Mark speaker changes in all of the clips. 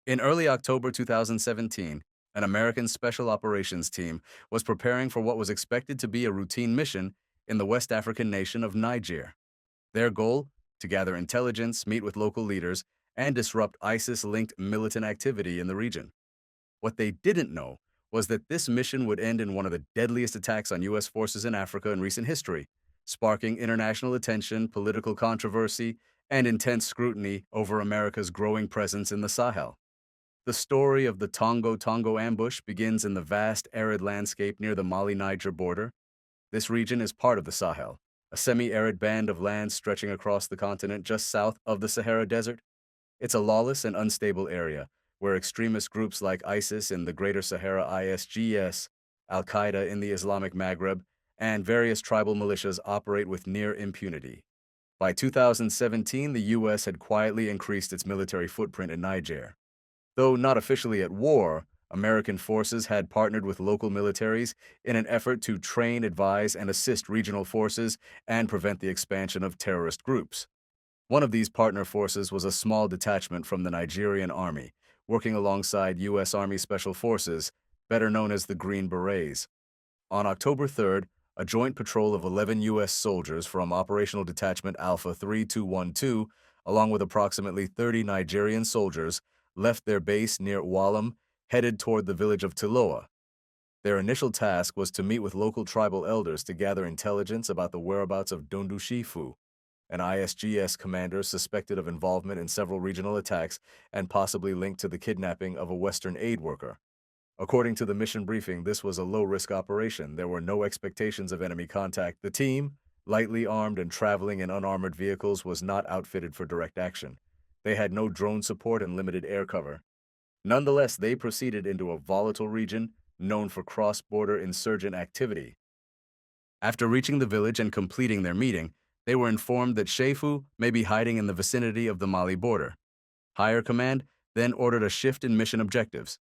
Speaker 1: In early October 2017, an American Special Operations team was preparing for what was expected to be a routine mission in the West African nation of Niger. Their goal? To gather intelligence, meet with local leaders, and disrupt ISIS linked militant activity in the region. What they didn't know was that this mission would end in one of the deadliest attacks on U.S. forces in Africa in recent history, sparking international attention, political controversy, and intense scrutiny over America's growing presence in the Sahel. The story of the Tongo Tongo ambush begins in the vast arid landscape near the Mali-Niger border. This region is part of the Sahel, a semi-arid band of land stretching across the continent just south of the Sahara Desert. It's a lawless and unstable area where extremist groups like ISIS in the Greater Sahara ISGS, Al-Qaeda in the Islamic Maghreb, and various tribal militias operate with near impunity. By 2017, the U.S. had quietly increased its military footprint in Niger. Though not officially at war, American forces had partnered with local militaries in an effort to train, advise, and assist regional forces and prevent the expansion of terrorist groups. One of these partner forces was a small detachment from the Nigerian Army, working alongside U.S. Army Special Forces, better known as the Green Berets. On October 3rd, a joint patrol of 11 U.S. soldiers from Operational Detachment Alpha 3212, along with approximately 30 Nigerian soldiers, left their base near Wallam, headed toward the village of Tiloa. Their initial task was to meet with local tribal elders to gather intelligence about the whereabouts of Dondushifu, an ISGS commander suspected of involvement in several regional attacks and possibly linked to the kidnapping of a Western aid worker. According to the mission briefing, this was a low-risk operation. There were no expectations of enemy contact. The team, lightly armed and traveling in unarmored vehicles, was not outfitted for direct action. They had no drone support and limited air cover. Nonetheless, they proceeded into a volatile region known for cross-border insurgent activity. After reaching the village and completing their meeting, they were informed that Shefu may be hiding in the vicinity of the Mali border. Higher command then ordered a shift in mission objectives.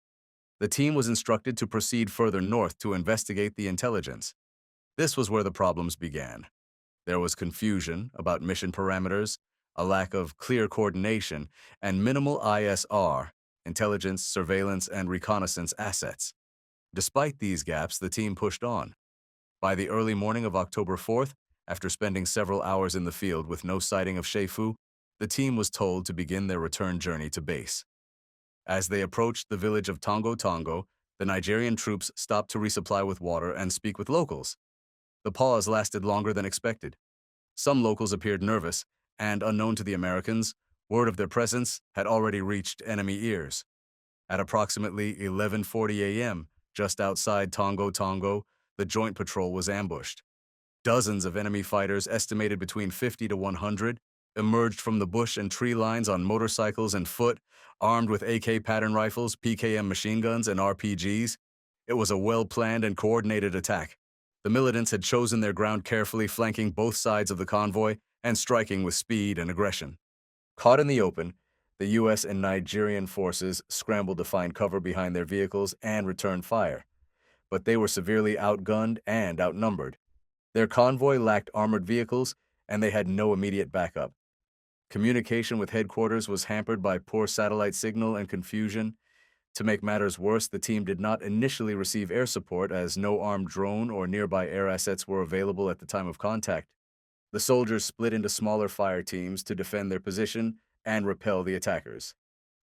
Speaker 1: The team was instructed to proceed further north to investigate the intelligence. This was where the problems began. There was confusion about mission parameters, a lack of clear coordination, and minimal ISR, intelligence, surveillance, and reconnaissance assets. Despite these gaps, the team pushed on. By the early morning of October 4th, after spending several hours in the field with no sighting of Shefu, the team was told to begin their return journey to base. As they approached the village of Tongo Tongo, the Nigerian troops stopped to resupply with water and speak with locals. The pause lasted longer than expected. Some locals appeared nervous, and unknown to the Americans, word of their presence had already reached enemy ears. At approximately 11:40 a.m., just outside Tongo Tongo, the joint patrol was ambushed. Dozens of enemy fighters, estimated between 50 to 100, emerged from the bush and tree lines on motorcycles and foot, armed with AK pattern rifles, PKM machine guns, and RPGs. It was a well-planned and coordinated attack. The militants had chosen their ground carefully, flanking both sides of the convoy and striking with speed and aggression. Caught in the open, the U.S. and Nigerian forces scrambled to find cover behind their vehicles and return fire. But they were severely outgunned and outnumbered. Their convoy lacked armored vehicles, and they had no immediate backup. Communication with headquarters was hampered by poor satellite signal and confusion. To make matters worse, the team did not initially receive air support as no armed drone or nearby air assets were available at the time of contact. The soldiers split into smaller fire teams to defend their position and repel the attackers.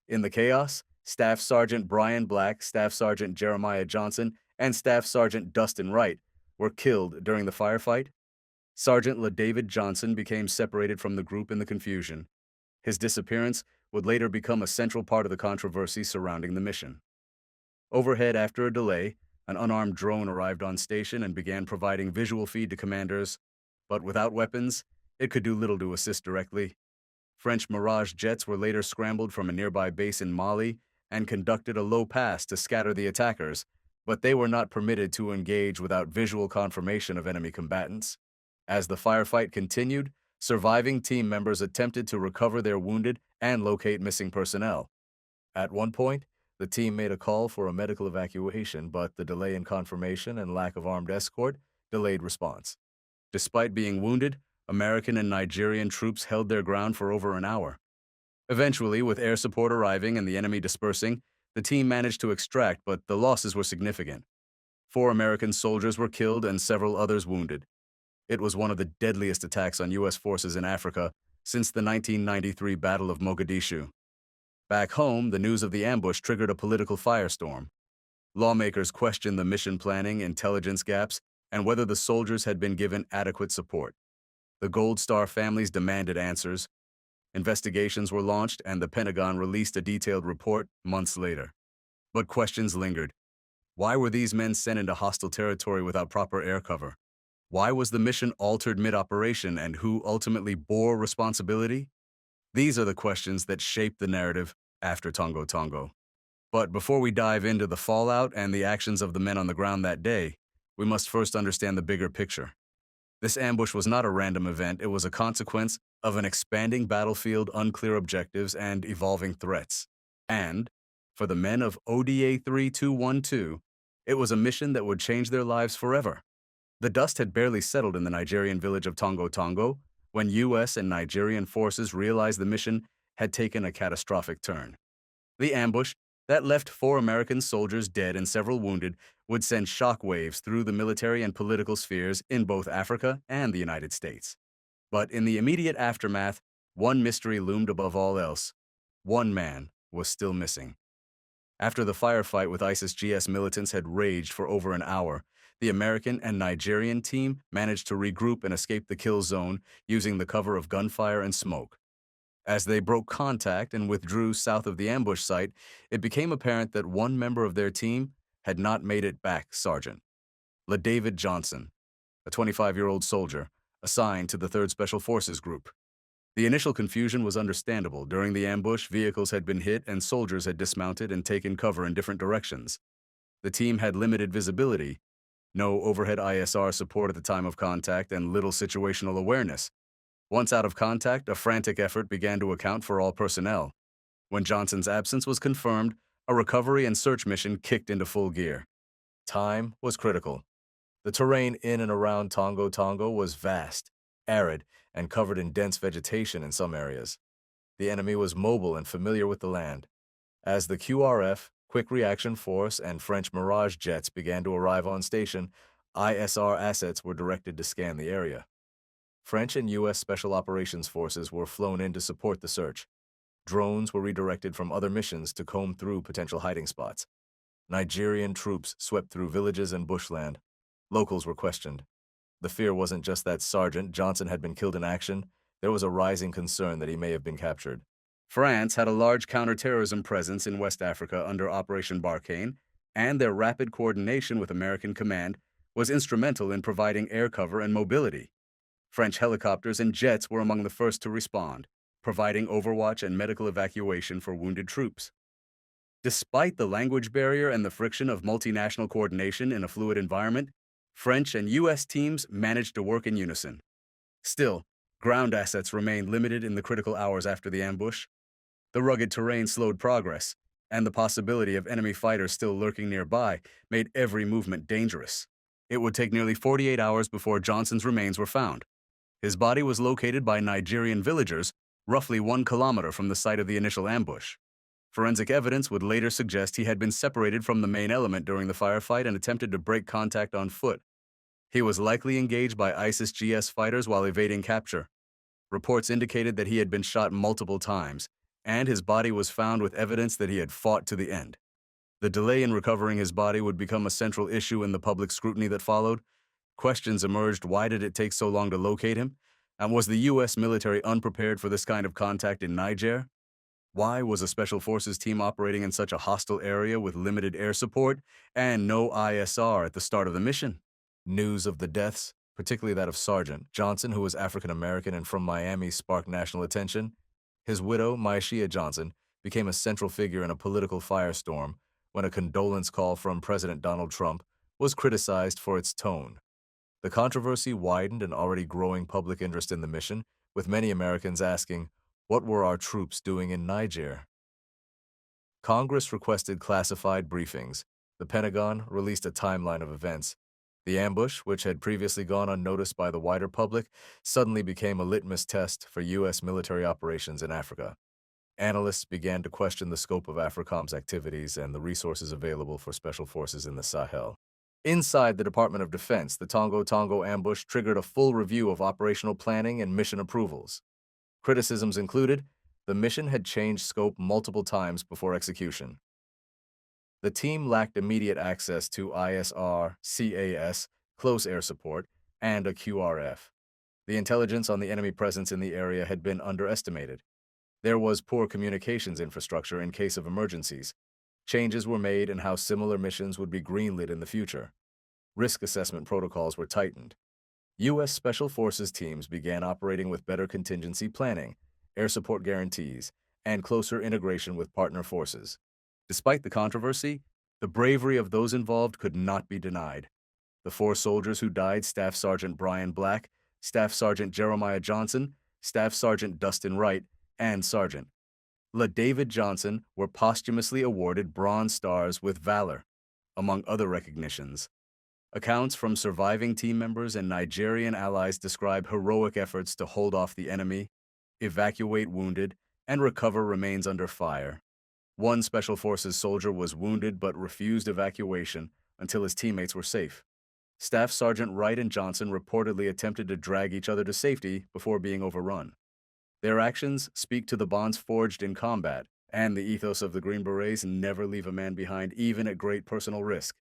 Speaker 1: In the chaos, Staff Sergeant Brian Black, Staff Sergeant Jeremiah Johnson, and Staff Sergeant Dustin Wright were killed during the firefight. Sergeant LaDavid Johnson became separated from the group in the confusion. His disappearance would later become a central part of the controversy surrounding the mission. Overhead, after a delay, an unarmed drone arrived on station and began providing visual feed to commanders, but without weapons, it could do little to assist directly. French Mirage jets were later scrambled from a nearby base in Mali and conducted a low pass to scatter the attackers, but they were not permitted to engage without visual confirmation of enemy combatants. As the firefight continued, surviving team members attempted to recover their wounded and locate missing personnel. At one point, the team made a call for a medical evacuation, but the delay in confirmation and lack of armed escort delayed response. Despite being wounded, American and Nigerian troops held their ground for over an hour. Eventually, with air support arriving and the enemy dispersing, the team managed to extract, but the losses were significant. 4 American soldiers were killed and several others wounded. It was one of the deadliest attacks on U.S. forces in Africa since the 1993 Battle of Mogadishu. Back home, the news of the ambush triggered a political firestorm. Lawmakers questioned the mission planning, intelligence gaps, and whether the soldiers had been given adequate support. The Gold Star families demanded answers. Investigations were launched, and the Pentagon released a detailed report months later. But questions lingered. Why were these men sent into hostile territory without proper air cover? Why was the mission altered mid-operation, and who ultimately bore responsibility? These are the questions that shaped the narrative after Tongo Tongo. But before we dive into the fallout and the actions of the men on the ground that day, we must first understand the bigger picture. This ambush was not a random event, it was a consequence of an expanding battlefield, unclear objectives, and evolving threats. And, for the men of ODA 3212, it was a mission that would change their lives forever. The dust had barely settled in the Nigerian village of Tongo Tongo when U.S. and Nigerian forces realized the mission had taken a catastrophic turn. The ambush, that left 4 American soldiers dead and several wounded, would send shockwaves through the military and political spheres in both Africa and the United States. But in the immediate aftermath, one mystery loomed above all else. One man was still missing. After the firefight with ISIS-GS militants had raged for over an hour, the American and Nigerian team managed to regroup and escape the kill zone using the cover of gunfire and smoke. As they broke contact and withdrew south of the ambush site, it became apparent that one member of their team had not made it back, Sergeant LaDavid Johnson, a 25-year-old soldier assigned to the 3rd Special Forces Group. The initial confusion was understandable. During the ambush, vehicles had been hit and soldiers had dismounted and taken cover in different directions. The team had limited visibility, no overhead ISR support at the time of contact, and little situational awareness. Once out of contact, a frantic effort began to account for all personnel. When Johnson's absence was confirmed, a recovery and search mission kicked into full gear. Time was critical. The terrain in and around Tongo Tongo was vast, arid, and covered in dense vegetation in some areas. The enemy was mobile and familiar with the land. As the QRF, Quick Reaction Force, and French Mirage jets began to arrive on station, ISR assets were directed to scan the area. French and U.S. Special Operations Forces were flown in to support the search. Drones were redirected from other missions to comb through potential hiding spots. Nigerian troops swept through villages and bushland. Locals were questioned. The fear wasn't just that Sergeant Johnson had been killed in action, there was a rising concern that he may have been captured. France had a large counterterrorism presence in West Africa under Operation Barkhane, and their rapid coordination with American command was instrumental in providing air cover and mobility. French helicopters and jets were among the first to respond, providing overwatch and medical evacuation for wounded troops. Despite the language barrier and the friction of multinational coordination in a fluid environment, French and U.S. teams managed to work in unison. Still, ground assets remained limited in the critical hours after the ambush. The rugged terrain slowed progress, and the possibility of enemy fighters still lurking nearby made every movement dangerous. It would take nearly 48 hours before Johnson's remains were found. His body was located by Nigerian villagers, roughly 1 kilometer from the site of the initial ambush. Forensic evidence would later suggest he had been separated from the main element during the firefight and attempted to break contact on foot. He was likely engaged by ISIS-GS fighters while evading capture. Reports indicated that he had been shot multiple times, and his body was found with evidence that he had fought to the end. The delay in recovering his body would become a central issue in the public scrutiny that followed. Questions emerged: why did it take so long to locate him? And was the U.S. military unprepared for this kind of contact in Niger? Why was a Special Forces team operating in such a hostile area with limited air support and no ISR at the start of the mission? News of the deaths, particularly that of Sergeant Johnson, who was African American and from Miami, sparked national attention. His widow, Maishia Johnson, became a central figure in a political firestorm when a condolence call from President Donald Trump was criticized for its tone. The controversy widened an already growing public interest in the mission, with many Americans asking, what were our troops doing in Niger? Congress requested classified briefings. The Pentagon released a timeline of events. The ambush, which had previously gone unnoticed by the wider public, suddenly became a litmus test for U.S. military operations in Africa. Analysts began to question the scope of AFRICOM's activities and the resources available for special forces in the Sahel. Inside the Department of Defense, the Tongo Tongo ambush triggered a full review of operational planning and mission approvals. Criticisms included the mission had changed scope multiple times before execution. The team lacked immediate access to ISR, CAS, close air support, and a QRF. The intelligence on the enemy presence in the area had been underestimated. There was poor communications infrastructure in case of emergencies. Changes were made in how similar missions would be greenlit in the future. Risk assessment protocols were tightened. U.S. Special Forces teams began operating with better contingency planning, air support guarantees, and closer integration with partner forces. Despite the controversy, the bravery of those involved could not be denied. The 4 soldiers who died, Staff Sergeant Brian Black, Staff Sergeant Jeremiah Johnson, Staff Sergeant Dustin Wright, and Sergeant David Johnson, were posthumously awarded Bronze Stars with Valor, among other recognitions. Accounts from surviving team members and Nigerian allies describe heroic efforts to hold off the enemy, evacuate wounded, and recover remains under fire. One Special Forces soldier was wounded but refused evacuation until his teammates were safe. Staff Sergeant Wright and Johnson reportedly attempted to drag each other to safety before being overrun. Their actions speak to the bonds forged in combat and the ethos of the Green Berets: never leave a man behind, even at great personal risk.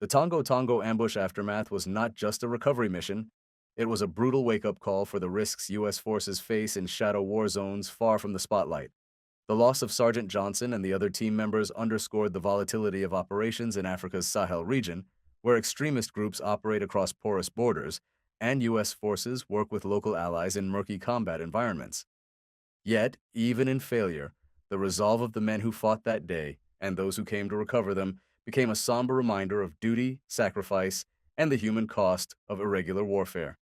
Speaker 1: The Tongo Tongo ambush aftermath was not just a recovery mission. It was a brutal wake-up call for the risks U.S. forces face in shadow war zones far from the spotlight. The loss of Sergeant Johnson and the other team members underscored the volatility of operations in Africa's Sahel region, where extremist groups operate across porous borders, and U.S. forces work with local allies in murky combat environments. Yet, even in failure, the resolve of the men who fought that day, and those who came to recover them, became a somber reminder of duty, sacrifice, and the human cost of irregular warfare.